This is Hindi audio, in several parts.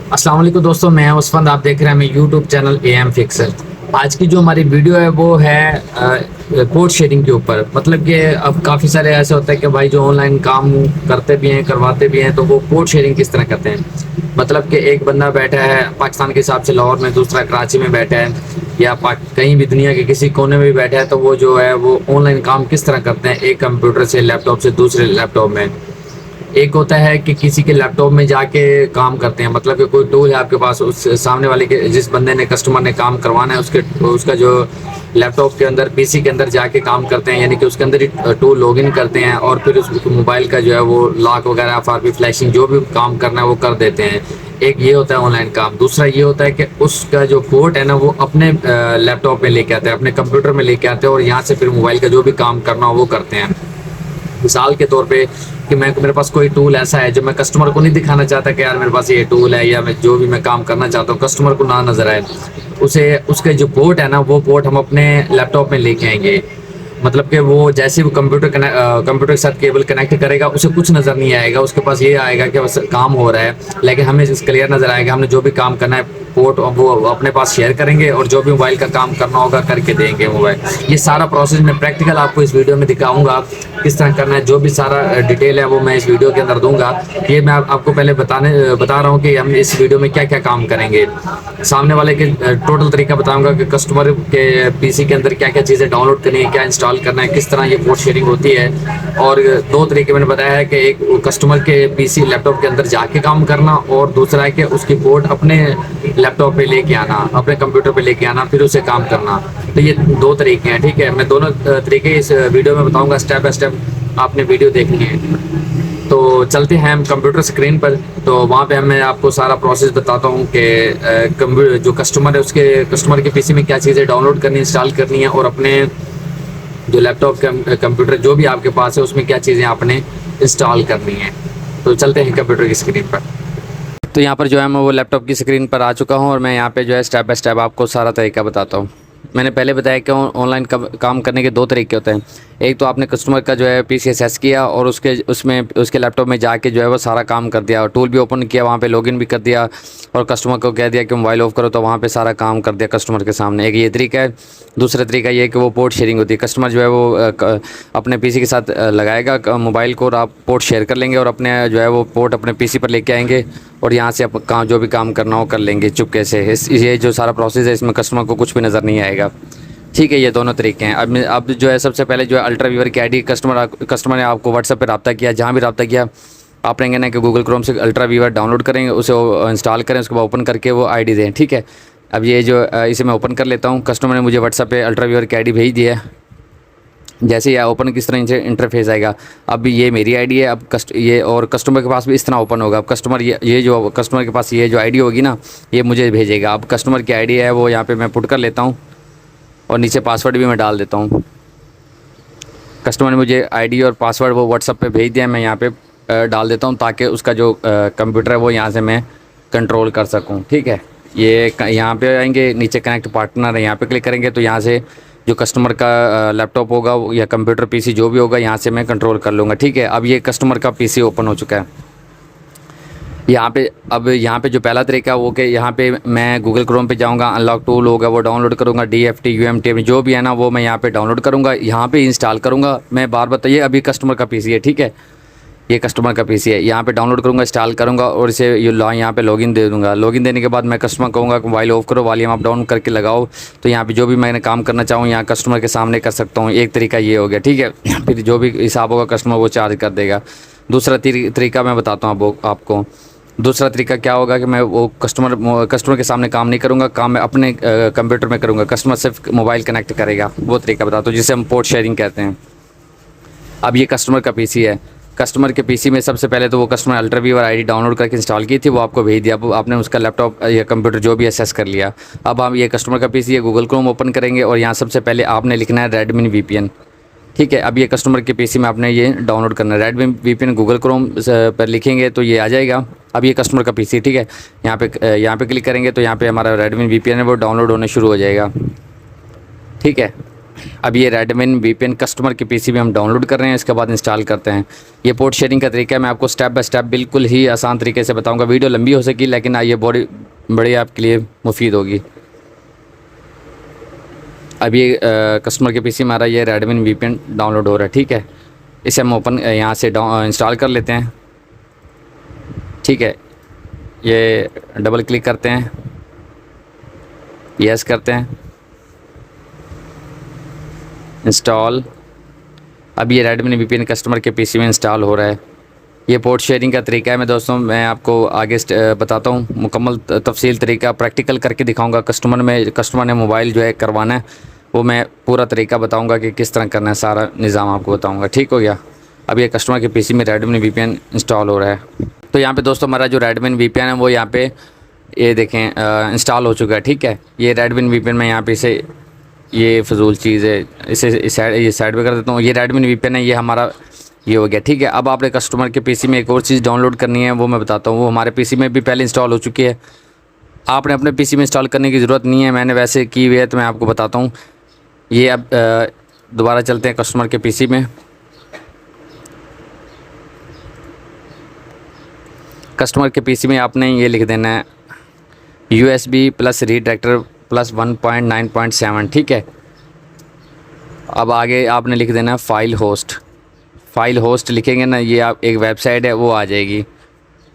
अस्सलाम वालेकुम दोस्तों, मैं उस्मान, आप देख रहे हैं मेरे यूट्यूब चैनल एम फिक्सर। आज की जो हमारी वीडियो है वो है कोड शेयरिंग के ऊपर। मतलब कि अब काफ़ी सारे ऐसे होते हैं कि भाई जो ऑनलाइन काम करते भी हैं, करवाते भी हैं, तो वो कोड शेयरिंग किस तरह करते हैं। मतलब कि एक बंदा बैठा है पाकिस्तान के हिसाब से लाहौर में, दूसरा कराची में बैठा है, या कहीं भी दुनिया के किसी कोने में भी बैठा है, तो वो जो है वो ऑनलाइन काम किस तरह करते हैं एक कंप्यूटर से, लैपटॉप से दूसरे लैपटॉप में। एक होता है कि किसी के लैपटॉप में जाके काम करते हैं, मतलब कि कोई टूल है आपके पास, उस सामने वाले के जिस बंदे ने, कस्टमर ने काम करवाना है, उसके उसका जो लैपटॉप के अंदर, पीसी के अंदर जाके काम करते हैं, यानी कि उसके अंदर ही टूल लॉगिन करते हैं और फिर उस मोबाइल का जो है वो लॉक वगैरह, एफआरपी फ्लैशिंग, जो भी काम करना है वो कर देते हैं। एक ये होता है ऑनलाइन काम। दूसरा ये होता है कि उसका जो पोर्ट है ना वो अपने लैपटॉप में लेके आते हैं, अपने कंप्यूटर में लेके आते हैं, और यहाँ से फिर मोबाइल का जो भी काम करना हो वो करते हैं। मिसाल के तौर पे कि मेरे पास कोई टूल ऐसा है जो मैं कस्टमर को नहीं दिखाना चाहता कि यार मेरे पास ये टूल है, या मैं जो भी मैं काम करना चाहता हूँ कस्टमर को ना नजर आए, उसे उसके जो पोर्ट है ना वो पोर्ट हम अपने लैपटॉप में लेके आएंगे। मतलब कि वो जैसे वो कंप्यूटर के साथ केबल कनेक्ट करेगा, उसे कुछ नज़र नहीं आएगा, उसके पास ये आएगा कि बस काम हो रहा है, लेकिन हमें क्लियर नज़र आएगा हमने जो भी काम करना है। पोर्ट वो अपने पास शेयर करेंगे और जो भी मोबाइल का काम करना होगा करके देंगे मोबाइल। ये सारा प्रोसेस मैं प्रैक्टिकल आपको इस वीडियो में दिखाऊंगा किस तरह करना है। जो भी सारा डिटेल है वो मैं इस वीडियो के अंदर दूंगा। ये मैं आपको पहले बता रहा हूँ कि हम इस वीडियो में क्या क्या काम करेंगे। सामने वाले के टोटल तरीका बताऊंगा कि कस्टमर के पीसी के अंदर क्या क्या चीज़ें डाउनलोड करनी है, क्या इंस्टॉल करना है, किस तरह ये पोर्ट शेयरिंग होती है। और दो तरीके मैंने बताया है कि एक कस्टमर के पीसी लैपटॉप के अंदर जाके काम करना, और दूसरा है कि उसकी पोर्ट अपने लैपटॉप पे लेके आना, अपने कंप्यूटर पे लेके आना, फिर उसे काम करना। तो ये दो तरीके हैं, ठीक है। मैं दोनों तरीके इस वीडियो में बताऊंगा, स्टेप बाय स्टेप आपने वीडियो देखनी है। तो चलते हैं हम कंप्यूटर स्क्रीन पर। तो वहाँ पे मैं आपको सारा प्रोसेस बताता हूँ कि कंप्यूटर जो कस्टमर है उसके कस्टमर के पीसी में क्या चीज़ें डाउनलोड करनी, इंस्टॉल करनी है, और अपने जो लैपटॉप कंप्यूटर जो भी आपके पास है उसमें क्या चीज़ें आपने इंस्टॉल करनी है। तो चलते हैं कंप्यूटर की स्क्रीन पर। तो यहाँ पर जो है मैं वो लैपटॉप की स्क्रीन पर आ चुका हूँ, और मैं यहाँ पे जो है स्टेप बाय स्टेप आपको सारा तरीका बताता हूँ। मैंने पहले बताया कि ऑनलाइन काम करने के दो तरीके होते हैं। एक तो आपने कस्टमर का जो है पीसी एक्सेस किया और उसके लैपटॉप में जाके जो है वो सारा काम कर दिया, और टूल भी ओपन किया, वहाँ पे लॉगिन भी कर दिया, और कस्टमर को कह दिया कि मोबाइल ऑफ करो, तो वहाँ पे सारा काम कर दिया कस्टमर के सामने। एक ये तरीका है। दूसरा तरीका ये है कि वो पोर्ट शेयरिंग होती है। कस्टमर जो है वो अपने पीसी के साथ लगाएगा मोबाइल को, और आप पोर्ट शेयर कर लेंगे, और अपने जो है वो पोर्ट अपने पीसी पर लेके आएंगे, और यहाँ से आप काम जो भी काम करना हो कर लेंगे चुपके से। ये जो सारा प्रोसेस है इसमें कस्टमर को कुछ भी नज़र नहीं आएगा, ठीक है। ये दोनों तरीके हैं। अब जो है सबसे पहले जो है अल्ट्रा वीवर की आईडी, कस्टमर ने आपको व्हाट्सएप पे रब्ता किया, जहाँ भी रब्ता किया आपने कहना है कि गूगल क्रोम से अल्ट्रा वीवर डाउनलोड करेंगे, उसे इंस्टॉल करें, उसके बाद ओपन करके वो आईडी दें, ठीक है। अब ये जो इसे मैं ओपन कर लेता हूँ। कस्टमर ने मुझे व्हाट्सएप पे अल्ट्रा वीवर की आईडी भेज दिया है। जैसे ये ओपन किस तरह से इंटरफेस आएगा। अब ये मेरी आईडी है, अब ये और कस्टमर के पास भी इस तरह ओपन होगा। अब कस्टमर ये जो कस्टमर के पास ये जो आईडी होगी ना, ये मुझे भेजेगा। अब कस्टमर की आईडी है वो यहाँ पे मैं पुट कर लेता हूँ, और नीचे पासवर्ड भी मैं डाल देता हूँ। कस्टमर ने मुझे आईडी और पासवर्ड वो व्हाट्सएप पे भेज दिया, मैं यहाँ पे डाल देता हूँ, ताकि उसका जो कंप्यूटर है वो यहाँ से मैं कंट्रोल कर सकूँ, ठीक है। ये यहाँ पे आएंगे, नीचे कनेक्ट पार्टनर है, यहाँ पे क्लिक करेंगे तो यहाँ से जो कस्टमर का लैपटॉप होगा या कंप्यूटर पीसी जो भी होगा यहाँ से मैं कंट्रोल कर लूँगा, ठीक है। अब ये कस्टमर का पीसी ओपन हो चुका है यहाँ पे। अब यहाँ पे जो पहला तरीका है वो कि यहाँ पे मैं गूगल क्रोम पे जाऊँगा, अनलॉक टूल होगा वो डाउनलोड करूँगा, DFT UMT जो भी है ना वो मैं यहाँ पे डाउनलोड करूँगा, यहाँ पे इंस्टॉल करूँगा। मैं बार बताइए, अभी कस्टमर का पीसी है, ठीक है, ये कस्टमर का पीसी है। यहाँ पे डाउनलोड करूँगा, इंस्टॉल करूँगा, और इसे यहाँ पे लॉगिन दे दूँगा। लॉगिन देने के बाद मैं कस्टमर कहूँगा कि मोबाइल ऑफ करो, वॉल्यूम अप डाउन करके लगाओ, तो यहाँ पे जो भी मैंने काम करना चाहूँ यहाँ कस्टमर के सामने कर सकता हूँ। एक तरीका ये हो गया, ठीक है। फिर जो भी हिसाब होगा कस्टमर वो चार्ज कर देगा। दूसरा तरीका मैं बताता हूँ आपको। दूसरा तरीका क्या होगा कि मैं वो कस्टमर के सामने काम नहीं करूँगा, काम मैं अपने कंप्यूटर में करूँगा, कस्टमर सिर्फ मोबाइल कनेक्ट करेगा। वो तरीका बताता हूँ जिसे हम पोर्ट शेयरिंग कहते हैं। अब ये कस्टमर का पीसी है। कस्टमर के पीसी में सबसे पहले तो वो customer ultra viewer ID download करके इंस्टॉल की थी, वो आपको भेज दिया। अब आपने उसका लैपटॉप या कंप्यूटर जो भी एक्सेस कर लिया। अब हम ये कस्टमर का पीसी है, गूगल क्रोम ओपन करेंगे, और यहाँ सबसे पहले आपने लिखना है रेडमी VPN, ठीक है। अब ये कस्टमर के पीसी में आपने ये डाउनलोड करना है। रेडमी VPN गूगल क्रोम पर लिखेंगे तो ये आ जाएगा। अब ये कस्टमर का पीसी, ठीक है। यहाँ पे क्लिक करेंगे तो यहाँ पे हमारा रेडमी VPN है वो डाउनलोड होने शुरू हो जाएगा, ठीक है। अब ये रेडमिन वीपीएन कस्टमर के पीसी में हम डाउनलोड कर रहे हैं, इसके बाद इंस्टॉल करते हैं। ये पोर्ट शेयरिंग का तरीका है, मैं आपको स्टेप बाय स्टेप बिल्कुल ही आसान तरीके से बताऊंगा। वीडियो लंबी हो सकी लेकिन ये बड़ी आपके लिए मुफीद होगी। अब ये कस्टमर के पीसी हमारा ये रेडमिन वीपीएन डाउनलोड हो रहा है, ठीक है। इसे हम ओपन यहाँ से इंस्टॉल कर लेते हैं, ठीक है। ये डबल क्लिक करते हैं, यस करते हैं, इंस्टॉल। अब ये रेडमी वीपीएन कस्टमर के पीसी में इंस्टॉल हो रहा है। ये पोर्ट शेयरिंग का तरीका है। मैं दोस्तों मैं आपको आगे बताता हूँ, मुकम्मल तफसील तरीका प्रैक्टिकल करके दिखाऊंगा। कस्टमर ने मोबाइल जो है करवाना है, वो मैं पूरा तरीका बताऊंगा कि किस तरह करना है, सारा निज़ाम आपको बताऊंगा, ठीक हो गया। अब ये कस्टमर के पीसी में रेडमी वीपीएन इंस्टॉल हो रहा है। तो यहाँ पे दोस्तों हमारा जो रेडमी वीपीएन है वो यहाँ पे ये देखें इंस्टॉल हो चुका है, ठीक है। ये रेडमी वीपीएन में यहाँ पे इसे ये फजूल चीज़ है, इसे ये साइड पे कर देता हूँ। ये रेडमी वीपीएन है, ये हमारा ये हो गया, ठीक है। अब आपने कस्टमर के पीसी में एक और चीज़ डाउनलोड करनी है, वो मैं बताता हूँ। वो हमारे पीसी में भी पहले इंस्टॉल हो चुकी है, आपने अपने पीसी में इंस्टॉल करने की ज़रूरत नहीं है, मैंने वैसे की हुई है तो मैं आपको बताता हूँ। ये अब दोबारा चलते हैं कस्टमर के पीसी में। कस्टमर के पीसी में आपने ये लिख देना है USB प्लस रीडायरेक्टर प्लस 1.9.7, ठीक है। अब आगे आपने लिख देना है फाइल होस्ट लिखेंगे ना, ये आप एक वेबसाइट है वो आ जाएगी,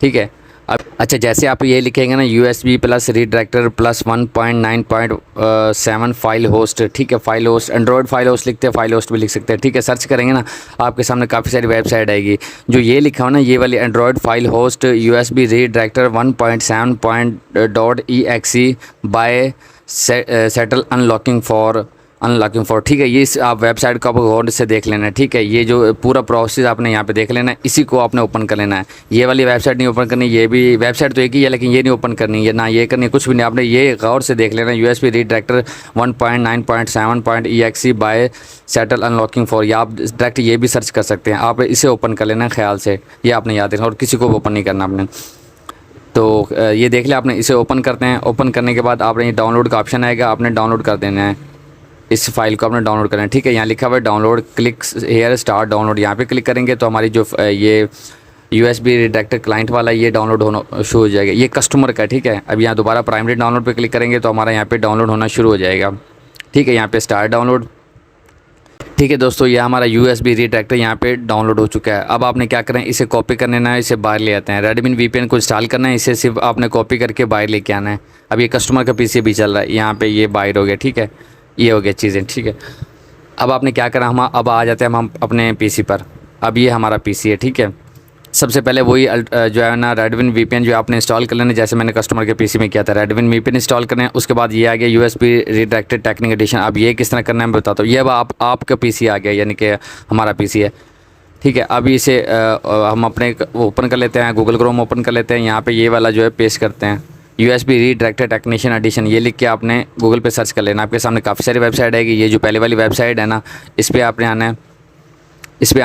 ठीक है। अब अच्छा, जैसे आप ये लिखेंगे ना USB plus redirector plus 1.9.7 file host, ठीक है। File host Android file host लिखते हैं, फाइल होस्ट भी लिख सकते हैं, ठीक है। सर्च करेंगे ना आपके सामने काफ़ी सारी वेबसाइट आएगी। जो ये लिखा हो ना, ये वाली android file host USB redirector 1.7.exe by settle unlocking for, ठीक है। ये आप वेबसाइट को आप गौर से देख लेना है, ठीक है। ये जो पूरा प्रोसेस आपने यहाँ पे देख लेना है, इसी को आपने ओपन कर लेना है। ये वाली वेबसाइट नहीं ओपन करनी, ये भी वेबसाइट तो एक ही है लेकिन ये नहीं ओपन करनी है, ना ये करनी, कुछ भी नहीं। आपने ये गौर से देख लेना USB redirector 1.9.7.exe by settle unlocking for, या आप डायरेक्ट ये भी सर्च कर सकते हैं। आप इसे ओपन कर लेना है ख्याल से, ये आपने याद रखना और किसी को ओपन नहीं करना आपने। तो ये देख लिया आपने, इसे ओपन करते हैं। ओपन करने के बाद आपने ये डाउनलोड का ऑप्शन आएगा, आपने डाउनलोड कर देना है। इस फाइल को आपने डाउनलोड करना है, ठीक है। यहाँ लिखा हुआ है download, click here start download, यहाँ पे क्लिक करेंगे तो हमारी जो ये USB रीडायरेक्टर क्लाइंट वाला ये डाउनलोड होना शुरू हो जाएगा। ये कस्टमर का, ठीक है। अब यहाँ दोबारा प्राइमरी डाउनलोड पे क्लिक करेंगे तो हमारा यहाँ पे डाउनलोड होना शुरू हो जाएगा, ठीक है। यहाँ पे स्टार्ट डाउनलोड, ठीक है दोस्तों। ये हमारा USB रीडायरेक्टर यहाँ पे डाउनलोड हो चुका है। अब आपने क्या करना है, इसे कॉपी कर लेना है, इसे बाहर ले आते हैं। रेडमी वीपीएन को इंस्टॉल करना है, इसे सिर्फ आपने कॉपी करके बाहर लेके आना है। अब ये कस्टमर का पीसी भी चल रहा है, यहाँ पे ये बाहर हो गया, ठीक है। ये हो गया चीज़ें, ठीक है। अब आपने क्या करना, हम अब आ जाते हैं हम अपने पीसी पर। अब ये हमारा पीसी है, ठीक है। सबसे पहले वही जो है ना रेडमी वीपीएन जो आपने इंस्टॉल कर लेना, जैसे मैंने कस्टमर के पीसी में किया था। रेडमी वीपीएन इंस्टॉल करना है, उसके बाद ये आ गया USB रीडायरेक्टर टेक्निक एडिशन। अब ये किस तरह करना है मैं बताता हूँ। ये अब आपका पीसी आ गया, यानी कि हमारा पीसी है, ठीक है। अब इसे हम अपने ओपन कर लेते हैं, गूगल क्रोम ओपन कर लेते हैं। यहाँ पे ये वाला जो है पेस्ट करते हैं, USB रीडायरेक्टर टेक्नीशियन एडिशन, ये लिख के आपने गूगल पे सर्च कर लेना। आपके सामने काफ़ी सारी वेबसाइट आएगी। ये जो पहले वाली वेबसाइट है ना, इस पर आपने आना है। इस पर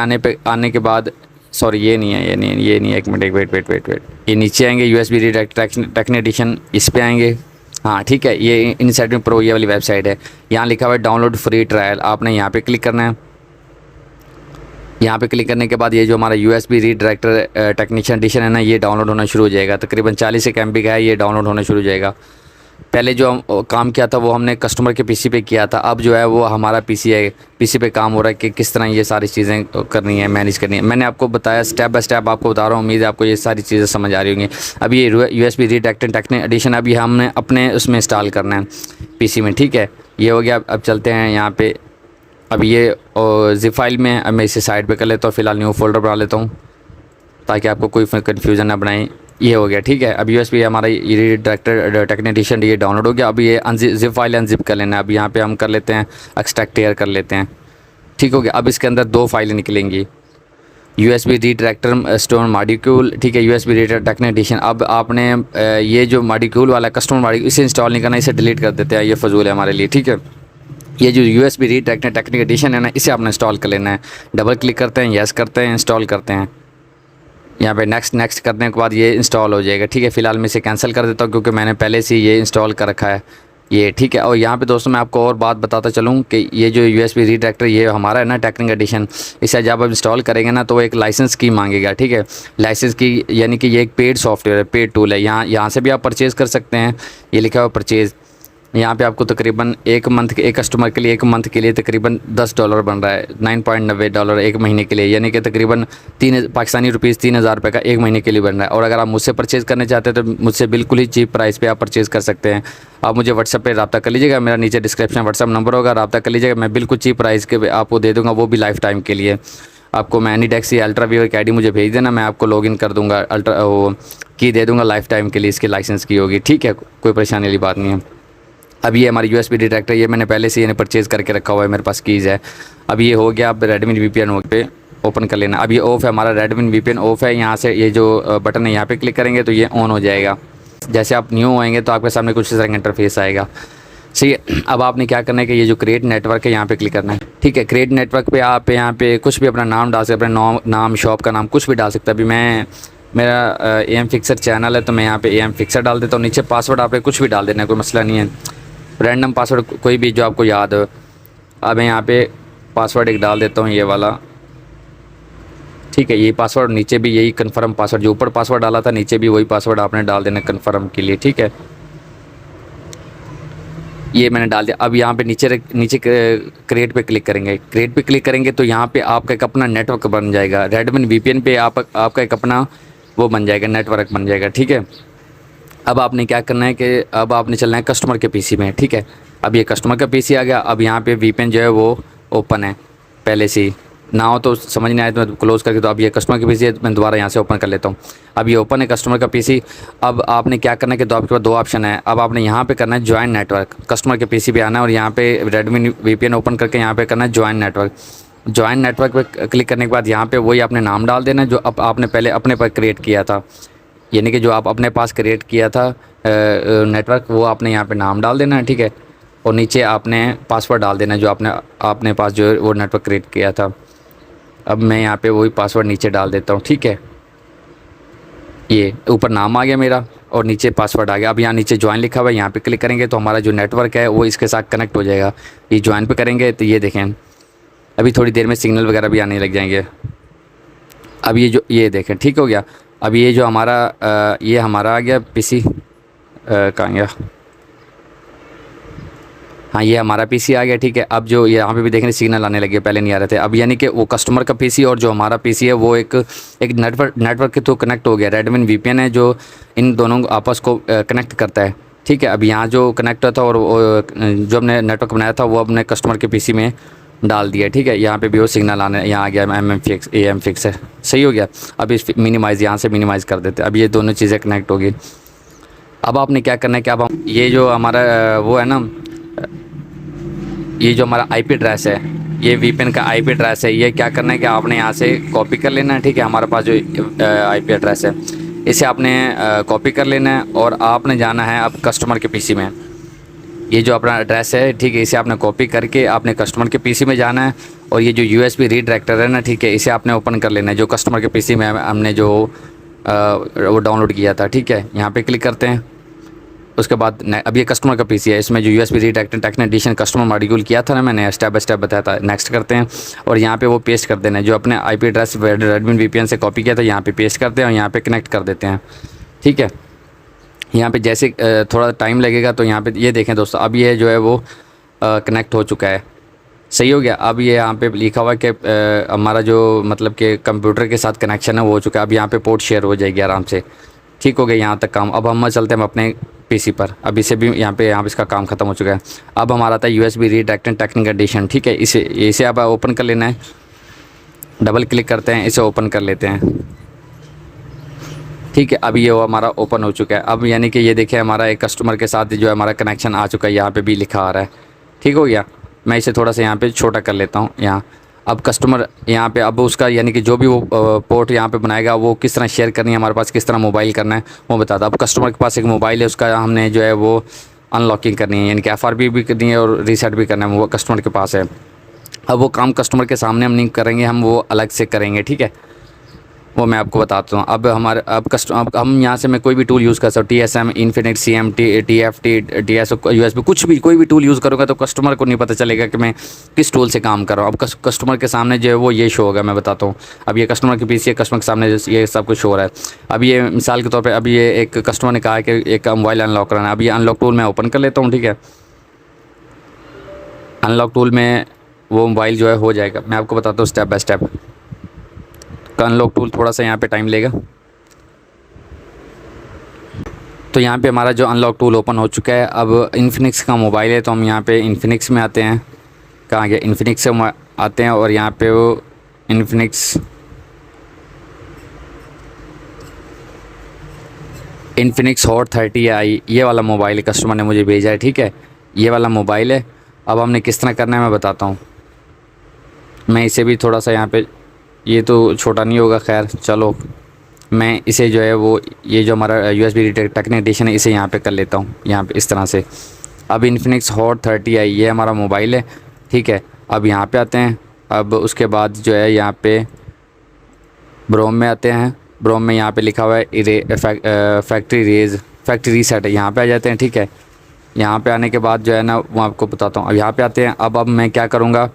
आने के बाद, सॉरी ये नहीं है, ये नहीं है, एक मिनट, वेट, ये नीचे आएंगे USB रीडायरेक्टर टेक्निक एडिशन, इस पर आएंगे, हाँ ठीक है। ये इनसाइड प्रो ये वाली वेबसाइट है। यहाँ लिखा हुआ है डाउनलोड फ्री ट्रायल, आपने यहाँ पे क्लिक करना है। यहाँ पे क्लिक करने के बाद ये जो हमारा USB रीडायरेक्टर टेक्नीशियन एडिशन है ना, ये डाउनलोड होना शुरू हो जाएगा। तकरीबन 40 MB का है, ये डाउनलोड होना शुरू हो जाएगा। पहले जो हम काम किया था वो हमने कस्टमर के पीसी पे किया था, अब जो है वो हमारा पीसी है, पीसी पे काम हो रहा है कि किस तरह ये सारी चीज़ें करनी है, मैनेज करनी है। मैंने आपको बताया, स्टेप बाय स्टेप आपको बता रहा हूँ, उम्मीद है आपको ये सारी चीज़ें समझ आ रही होंगी। अब ये USB रीडायरेक्टर टेक्निक एडिशन अभी हमने अपने उसमें इंस्टॉल करना है पीसी में, ठीक है। ये हो गया। अब चलते हैं यहाँ पे, अब ये जिप फाइल में, अब मैं इसे साइड पे कर लेता हूँ, फ़िलहाल न्यू फोल्डर बना लेता हूँ ताकि आपको कोई कन्फ्यूज़न ना बनाए। ये हो गया, ठीक है। अब USB हमारा रीडायरेक्टर टेक्निक एडिशन ये डाउनलोड हो गया। अब ये जिप फाइल अनजिप कर लेना है। अब यहाँ पे हम कर लेते हैं एक्सट्रैक्ट एयर कर लेते हैं, ठीक हो गया। अब इसके अंदर 2 फाइलें निकलेंगी, USB रीडायरेक्टर स्टोन मॉडिक्यूल, ठीक है, USB रीडायरेक्टर टेक्निक एडिशन। अब आपने ये जो मॉडिक्यूल वाला कस्टमर मॉडिक्यूल, इसे इंस्टॉल नहीं करना, इसे डिलीट कर देते हैं, ये फजूल है हमारे लिए, ठीक है। ये जो USB रीडायरेक्टर टेक्निक एडिशन है ना, इसे आपने इंस्टॉल कर लेना है। डबल क्लिक करते हैं, यस करते हैं, इंस्टॉल करते हैं। यहाँ पे नेक्स्ट करने के बाद ये इंस्टॉल हो जाएगा, ठीक है। फ़िलहाल मैं इसे कैंसिल कर देता हूँ क्योंकि मैंने पहले से ये इंस्टॉल कर रखा है। ये ठीक है। और यहाँ पे दोस्तों मैं आपको और बात बताता चलूँ कि ये जो यूएसबी रीडायरेक्टर ये हमारा है ना टेक्निक एडिशन, इसे जब आप इंस्टॉल करेंगे ना तो वो एक लाइसेंस की मांगेगा, ठीक है। लाइसेंस की यानी कि ये एक पेड सॉफ्टवेयर है, पेड टूल है। यहाँ से भी आप परचेज़ कर सकते हैं, ये लिखा हुआ परचेज़। यहाँ पे आपको तकरीबन एक मंथ के, एक कस्टमर के लिए एक मंथ के लिए तकरीबन $10 बन रहा है, $9.90 एक महीने के लिए, यानी कि तकरीबन 3 पाकिस्तानी रुपीज़ 3,000 रुपये का एक महीने के लिए बन रहा है। और अगर आप मुझसे परचेज़ करने चाहते हैं तो मुझसे बिल्कुल ही चीप प्राइस पे आप परचेज़ कर सकते हैं। आप मुझे व्हाट्सअप पे रब्ता कर लीजिएगा, मेरा नीचे डिस्क्रिप्शन व्हाट्सअप नंबर होगा, रब्ता कर लीजिएगा। मैं बिल्कुल चीप प्राइस के आपको दे दूँगा, वो भी लाइफ टाइम के लिए। आपको मैं एनीडेक्स या अल्ट्रा वीवर की आईडी मुझे भेज देना, मैं आपको लॉगिन कर दूँगा, अल्ट्रा वो की दे दूँगा लाइफ टाइम के लिए, इसकी लाइसेंस की होगी, ठीक है। कोई परेशानी वाली बात नहीं है। अब ये हमारी यूएसबी डिटेक्टर, ये मैंने पहले से ये परचेज़ करके रखा हुआ है, मेरे पास कीज़ है। अब ये हो गया, अब रेडमी वीपीएन पे ओपन कर लेना। अब ये ऑफ़ है, हमारा रेडमी वीपीएन ऑफ़ है। यहाँ से ये जो बटन है यहाँ पे क्लिक करेंगे तो ये ऑन हो जाएगा। जैसे आप न्यू आएंगे तो आपके सामने कुछ इस तरह का इंटरफेस आएगा। सही है। अब आपने क्या करना है कि ये जो क्रिएट नेटवर्क है यहाँ पे क्लिक करना है, ठीक है। क्रिएट नेटवर्क पे आप यहाँ पे कुछ भी अपना नाम डाल सकते हैं, अपना नाम, शॉप का नाम कुछ भी डाल सकते हैं। अभी मैं, मेरा एम फिक्सर चैनल है तो मैं यहाँ पे एम फिक्सर डाल देता हूँ। नीचे पासवर्ड आपने कुछ भी डाल देना है, कोई मसला नहीं है। रैंडम पासवर्ड कोई भी जो आपको याद हो। अब मैं यहाँ पे पासवर्ड एक डाल देता हूँ, ये वाला, ठीक है। ये पासवर्ड नीचे भी यही कन्फर्म पासवर्ड, जो ऊपर पासवर्ड डाला था नीचे भी वही पासवर्ड आपने डाल देना कन्फर्म के लिए, ठीक है। ये मैंने डाल दिया। अब यहाँ पे नीचे क्रिएट पे क्लिक करेंगे। क्रिएट पे क्लिक करेंगे तो यहाँ पे आपका एक अपना नेटवर्क बन जाएगा। रेडमी वीपीएन पे आपका एक अपना वो बन जाएगा, नेटवर्क बन जाएगा, ठीक है। अब आपने क्या करना है कि अब आपने चलना है कस्टमर के पीसी में, ठीक है। अब ये कस्टमर का पीसी आ गया। अब यहाँ पे वीपीएन जो है वो ओपन है पहले से ही, ना हो तो समझ नहीं आया तो मैं क्लोज़ करके, तो अब ये कस्टमर के पीसी है, मैं दोबारा यहाँ से ओपन कर लेता हूँ। अब ये ओपन है कस्टमर का पीसी। अब आपने क्या करना है कि आपके पास दो ऑप्शन है। अब आपने यहाँ पे करना है ज्वाइन नेटवर्क, कस्टमर के पीसी पे आना है और यहाँ पे रेडमी वीपीएन ओपन करके यहाँ पे करना है ज्वाइन नेटवर्क। ज्वाइन नेटवर्क पे क्लिक करने के बाद यहाँ पे वही आपने नाम डाल देना जो अब आपने पहले अपने पर क्रिएट किया था, यानी कि जो आप अपने पास क्रिएट किया था नेटवर्क, वो आपने यहाँ पे नाम डाल देना है, ठीक है। और नीचे आपने पासवर्ड डाल देना जो आपने पास जो वो नेटवर्क क्रिएट किया था। अब मैं यहाँ पे वही पासवर्ड नीचे डाल देता हूँ, ठीक है। ये ऊपर नाम आ गया मेरा और नीचे पासवर्ड आ गया। अब यहाँ नीचे ज्वाइन लिखा हुआ है, यहाँ पे क्लिक करेंगे तो हमारा जो नेटवर्क है वो इसके साथ कनेक्ट हो जाएगा। ये ज्वाइन पे करेंगे तो ये देखें अभी थोड़ी देर में सिग्नल वगैरह भी आने लग जाएंगे। अब ये देखें ठीक हो गया। अब ये जो हमारा ये हमारा आ गया पीसी, कहाँ गया, हाँ ये हमारा पीसी आ गया, ठीक है। अब जो यहाँ पे भी देखने सिग्नल आने लगे, पहले नहीं आ रहे थे। अब यानी कि वो कस्टमर का पीसी और जो हमारा पीसी है वो एक नेटवर्क के थ्रू कनेक्ट हो गया। रेडमी वीपीएन है जो इन दोनों आपस को कनेक्ट करता है, ठीक है। अब यहाँ जो कनेक्ट होता था और जो हमने नेटवर्क बनाया था वो अपने कस्टमर के पीसी में डाल दिया, ठीक है। यहाँ पे भी वो सिग्नल आने, यहाँ आ गया एम फिक्स है, सही हो गया। अब इस मिनिमाइज़ यहाँ से मिनिमाइज़ कर देते। अब ये दोनों चीज़ें कनेक्ट होगी। अब आपने क्या करना है कि अब हम ये जो हमारा वो है ना, ये जो हमारा आईपी एड्रेस है, ये वीपीएन का आईपी एड्रेस है, ये क्या करना है कि आपने यहाँ से कॉपी कर लेना है, ठीक है। हमारे पास जो आईपी एड्रेस है इसे आपने कॉपी कर लेना है और आपने जाना है अब कस्टमर के पीसी में। ये जो अपना एड्रेस है, ठीक है, इसे आपने कॉपी करके आपने कस्टमर के पीसी में जाना है और ये जो यूएसबी रीडायरेक्टर है ना, ठीक है, इसे आपने ओपन कर लेना है जो कस्टमर के पीसी में हमने जो वो डाउनलोड किया था, ठीक है। यहाँ पे क्लिक करते हैं। उसके बाद अब ये कस्टमर का पीसी है, इसमें जो यूएसबी रीडायरेक्टर टेक्निक एडिशन कस्टमर मॉड्यूल किया था ना मैंने, स्टेप बाय स्टेप बताया था। नेक्स्ट करते हैं और यहाँ पे वो पेस्ट कर देना है जो अपने आईपी एड्रेस रेडमी वीपीएन से कॉपी किया था, यहाँ पे पेस्ट करते हैं और यहाँ पे कनेक्ट कर देते हैं, ठीक है। यहाँ पे जैसे थोड़ा टाइम लगेगा तो यहाँ पे ये देखें दोस्तों, अब ये जो है वो कनेक्ट हो चुका है, सही हो गया। अब ये यहाँ पे लिखा हुआ है कि हमारा जो मतलब कि कंप्यूटर के साथ कनेक्शन है वो हो चुका है। अब यहाँ पे पोर्ट शेयर हो जाएगी आराम से, ठीक हो गया यहाँ तक काम। अब हम चलते हैं अपने पीसी पर। अब इसे भी यहाँ पे इसका काम ख़त्म हो चुका है। अब हमारा था यूएसबी रीडायरेक्टर टेक्निक एडिशन, ठीक है। इसे अब ओपन कर लेना है, डबल क्लिक करते हैं, इसे ओपन कर लेते हैं, ठीक है। अब ये वो हमारा ओपन हो चुका है। अब यानी कि ये देखिए हमारा एक कस्टमर के साथ जो है हमारा कनेक्शन आ चुका है, यहाँ पे भी लिखा आ रहा है, ठीक हो गया। मैं इसे थोड़ा सा यहाँ पे छोटा कर लेता हूँ यहाँ। अब कस्टमर यहाँ पे अब उसका यानी कि जो भी वो पोर्ट यहाँ पे बनाएगा वो किस तरह शेयर करनी है हमारे पास, किस तरह मोबाइल करना है वो बताता। अब कस्टमर के पास एक मोबाइल है, उसका हमने जो है वो अनलॉकिंग करनी है, यानी कि FRB भी करनी है और रीसेट भी करना है, वो कस्टमर के पास है। अब वो काम कस्टमर के सामने हम नहीं करेंगे, हम वो अलग से करेंगे, ठीक है। वो मैं आपको बताता हूँ। अब हम यहाँ से मैं कोई भी टूल यूज़ कर सकता हूँ, TSM, Infinix, CMT, TFT, TSO, USB, कुछ भी कोई भी टूल यूज़ करूँगा तो कस्टमर को नहीं पता चलेगा कि मैं किस टूल से काम कर रहा हूँ। अब कस्टमर के सामने जो है वो ये शो होगा, मैं बताता हूँ। अब ये कस्टमर के पीछे कस्टमर के सामने ये सब कुछ शो हो रहा है। अब ये मिसाल के तौर पर अब ये एक कस्टमर ने कहा है कि एक मोबाइल अनलॉक कराना है। अब ये अनलॉक टूल मैं ओपन कर लेता हूँ, ठीक है। अनलॉक टूल में वो मोबाइल जो है हो जाएगा। मैं आपको बताता हूँ step by step. Unlock tool थोड़ा सा यहाँ पे टाइम लेगा। तो यहाँ पे हमारा जो अनलॉक टूल ओपन हो चुका है। अब इन्फिनिक्स का मोबाइल है तो हम यहाँ पे इन्फिनिक्स में आते हैं। कहाँ गया, इन्फिनिक्स से हम आते हैं और यहाँ पे वो इन्फिनिक्स हॉट 30i ये वाला मोबाइल कस्टमर ने मुझे भेजा है, ठीक है। ये वाला मोबाइल है। अब हमने किस तरह करना है मैं बताता हूँ। मैं इसे भी थोड़ा सा यहाँ पे, ये तो छोटा नहीं होगा, खैर चलो मैं इसे जो है वो ये जो हमारा USB टेक्निक एडिशन है इसे यहाँ पे कर लेता हूँ, यहाँ पे इस तरह से। अब इन्फिनिक्स हॉट 30i ये हमारा मोबाइल है, ठीक है। अब यहाँ पे आते हैं। अब उसके बाद जो है यहाँ पे ब्रोम में आते हैं। ब्रोम में यहाँ पे लिखा हुआ है फैक्ट्री रीसेट है, यहाँ पे आ जाते हैं, ठीक है। यहाँ पे आने के बाद जो है ना वो आपको बताता हूँ। अब यहाँ पे आते हैं। अब मैं क्या करूँगा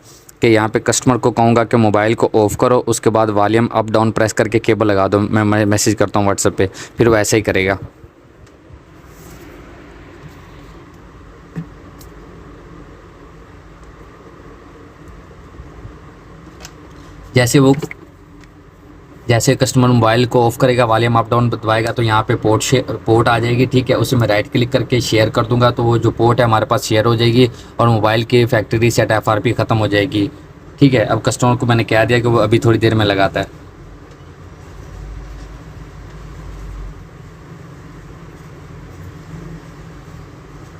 कि यहाँ पे कस्टमर को कहूँगा कि मोबाइल को ऑफ़ करो, उसके बाद वॉल्यूम अप डाउन प्रेस करके केबल लगा दो। मैं मैसेज करता हूँ व्हाट्सएप पे, फिर वो ऐसे ही करेगा। जैसे कस्टमर मोबाइल को ऑफ़ करेगा, वॉल्यूम अप डाउन दबाएगा तो यहाँ पे पोर्ट आ जाएगी, ठीक है। उसे मैं राइट क्लिक करके शेयर कर दूंगा तो वो जो पोर्ट है हमारे पास शेयर हो जाएगी और मोबाइल की फैक्ट्री रीसेट FRP ख़त्म हो जाएगी, ठीक है। अब कस्टमर को मैंने कह दिया कि वो अभी थोड़ी देर में लगाता है।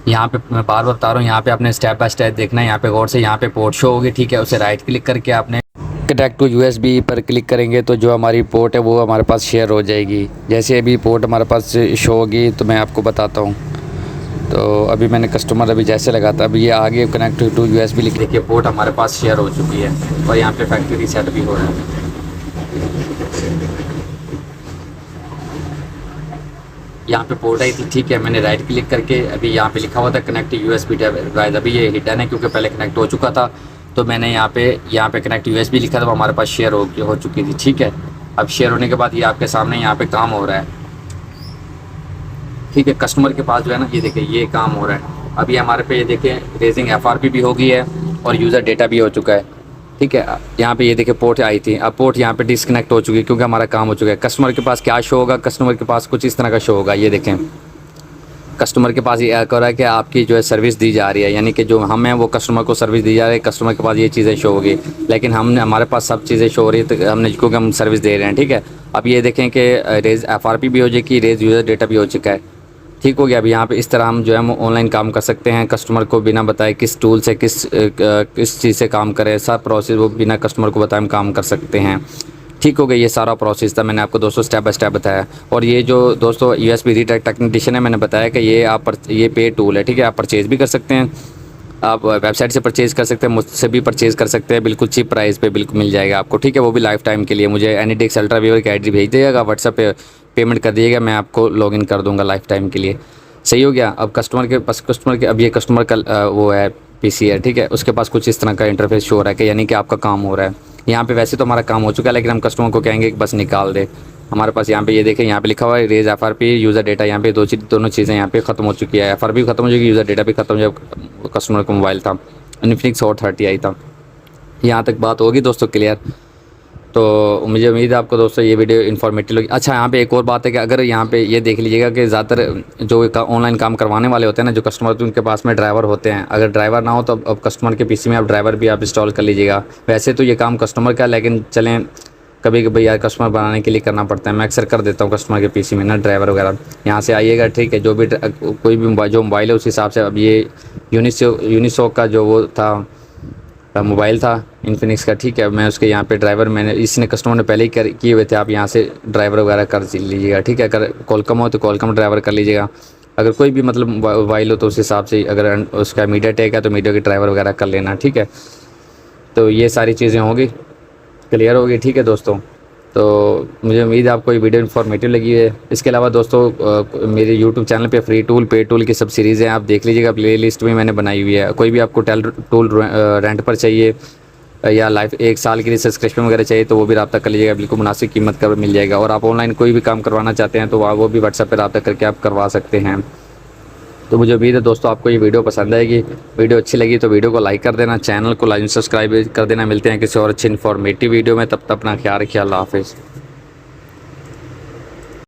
यहाँ पे मैं बार बार बता रहा हूँ, यहाँ पे आपने स्टेप बाय स्टेप देखना है। यहाँ पे गौर से यहाँ पे पोर्ट शो होगी, ठीक है। उसे राइट क्लिक करके आपने कनेक्ट टू USB पर क्लिक करेंगे तो जो हमारी पोर्ट है वो हमारे पास शेयर हो जाएगी। जैसे अभी पोर्ट हमारे पास शो होगी तो मैं आपको बताता हूँ। तो अभी मैंने कस्टमर अभी जैसे लगाता, अभी ये आगे कनेक्ट टू USB लिख, देखिए पोर्ट हमारे पास शेयर हो चुकी है और यहाँ पे फैक्ट्री रीसेट भी हो रहा है। यहाँ पे पोर्ट आई थी, ठीक है। मैंने राइट क्लिक करके अभी यहाँ पे लिखा हुआ था कनेक्ट USB डिवाइस, अभी ये हिडन है क्योंकि पहले कनेक्ट हो चुका था। तो मैंने यहाँ पे कनेक्ट USB लिखा था, वो हमारे पास शेयर हो चुकी थी, ठीक है। अब शेयर होने के बाद ये आपके सामने यहाँ पे काम हो रहा है, ठीक है। कस्टमर के पास जो है ना ये देखिए ये काम हो रहा है। अब ये हमारे पे ये देखिए रेजिंग FRP भी हो गई है और यूज़र डेटा भी हो चुका है, ठीक है। यहाँ पे ये देखिए पोर्ट आई थी, अब पोर्ट यहाँ पे डिस्कनेक्ट हो चुकी है क्योंकि हमारा काम हो चुका है। कस्टमर के पास क्या शो होगा, कस्टमर के पास कुछ इस तरह का शो होगा, ये देखें। कस्टमर के पास ये कह रहा है कि आपकी जो है सर्विस दी जा रही है, यानी कि जो हम हैं वो कस्टमर को सर्विस दी जा रही है। कस्टमर के पास ये चीज़ें शो होगी, लेकिन हमारे पास सब चीज़ें शो हो रही है तो हमने क्योंकि हम सर्विस दे रहे हैं, ठीक है। अब ये देखें कि रेज FRP भी हो जाएगी, रेज यूज़र डेटा भी हो चुका है, ठीक हो गया। अब यहाँ पे इस तरह हम जो है ऑनलाइन काम कर सकते हैं। कस्टमर को बिना बताए किस टूल से किस चीज़ से काम करें, सब प्रोसेस वो बिना कस्टमर को बताए हम काम कर सकते हैं, ठीक हो गया। ये सारा प्रोसेस था, मैंने आपको दोस्तों स्टेप बाय स्टेप बताया। और ये जो दोस्तों USB रीड टेक्निक एडिशन है, मैंने बताया कि ये पेड टूल है, ठीक है। आप परचेज़ भी कर सकते हैं, आप वेबसाइट से परचेज़ कर सकते हैं, मुझसे भी परचेज़ कर सकते हैं, बिल्कुल चीप प्राइस पे बिल्कुल मिल जाएगा आपको, ठीक है। वो भी लाइफ टाइम के लिए। मुझे एनीडेक्स अल्ट्रा वीवर की ID भेज दीजिएगा, व्हाट्सएप पे पेमेंट कर दीजिएगा, मैं आपको लॉगिन कर दूँगा लाइफ टाइम के लिए, सही हो गया। अब कस्टमर के अब ये कस्टमर का वो है PC है, ठीक है। उसके पास कुछ इस तरह का इंटरफेस शो हो रहा है कि यानी कि आपका काम हो रहा है। यहाँ पे वैसे तो हमारा काम हो चुका है, लेकिन हम कस्टमर को कहेंगे कि बस निकाल दे। हमारे पास यहाँ पे ये देखें, यहाँ पे लिखा हुआ है रेज FRP यूज़र डेटा। यहाँ पे दोनों चीज़ें यहाँ पे ख़त्म हो चुकी है, FRP खत्म हो जाएगी, यूज़र डेटा भी खत्म हो जाएगा। कस्टमर का मोबाइल था इन्फिनिक्स हॉट 30i था। यहाँ तक बात होगी दोस्तों क्लियर। तो मुझे उम्मीद है आपको दोस्तों ये वीडियो इन्फॉर्मेटिव लगी। अच्छा, यहाँ पे एक और बात है कि अगर यहाँ पे ये देख लीजिएगा कि ज़्यादातर जो ऑनलाइन काम करवाने वाले होते हैं ना, जो कस्टमर होते हैं उनके पास में ड्राइवर होते हैं। अगर ड्राइवर ना हो तो अब कस्टमर के PC में आप ड्राइवर भी आप इंस्टॉल कर लीजिएगा। वैसे तो ये काम कस्टमर का, लेकिन चलें कभी कभी यार कस्टमर बनाने के लिए करना पड़ता है। मैं अक्सर कर देता हूँ कस्टमर के PC में ना ड्राइवर वगैरह। यहाँ से आइएगा, ठीक है। जो भी कोई भी जो मोबाइल है उस हिसाब से। अब ये यूनिसॉक का जो वो था मोबाइल था इन्फिनिक्स का, ठीक है। मैं उसके यहाँ पे ड्राइवर मैंने इसने कस्टमर ने पहले ही किए हुए थे। आप यहाँ से ड्राइवर वगैरह कर लीजिएगा, ठीक है। अगर कॉलकम हो तो कॉलकम ड्राइवर कर लीजिएगा। अगर कोई भी मतलब मोबाइल हो तो उस हिसाब से, अगर उसका मीडियाटेक है तो मीडिया के ड्राइवर वगैरह कर लेना, ठीक है। तो ये सारी चीज़ें होगी, क्लियर होगी, ठीक है दोस्तों। तो मुझे उम्मीद है आपको ये वीडियो इन्फॉर्मेटिव लगी है। इसके अलावा दोस्तों मेरे यूट्यूब चैनल पे फ्री टूल पे टूल की सब सीरीज़ हैं, आप देख लीजिएगा, प्ले लिस्ट में मैंने बनाई हुई है। कोई भी आपको टूल रेंट पर चाहिए या लाइफ 1 साल के लिए सब्सक्रिप्शन वगैरह चाहिए तो वो भी रब्ता कर लीजिएगा, बिल्कुल मुनासिब कीमत का मिल जाएगा। और आप ऑनलाइन कोई भी काम करवाना चाहते हैं तो वो भी व्हाट्सएप पर रब्ता करके आप करवा सकते हैं। तो मुझे उम्मीद है दोस्तों आपको ये वीडियो पसंद आएगी। वीडियो अच्छी लगी तो वीडियो को लाइक कर देना, चैनल को लाइक सब्सक्राइब कर देना। मिलते हैं किसी और अच्छी इन्फॉर्मेटिव वीडियो में, तब तक अपना ख्याल रखिए। अल्लाह हाफिज़।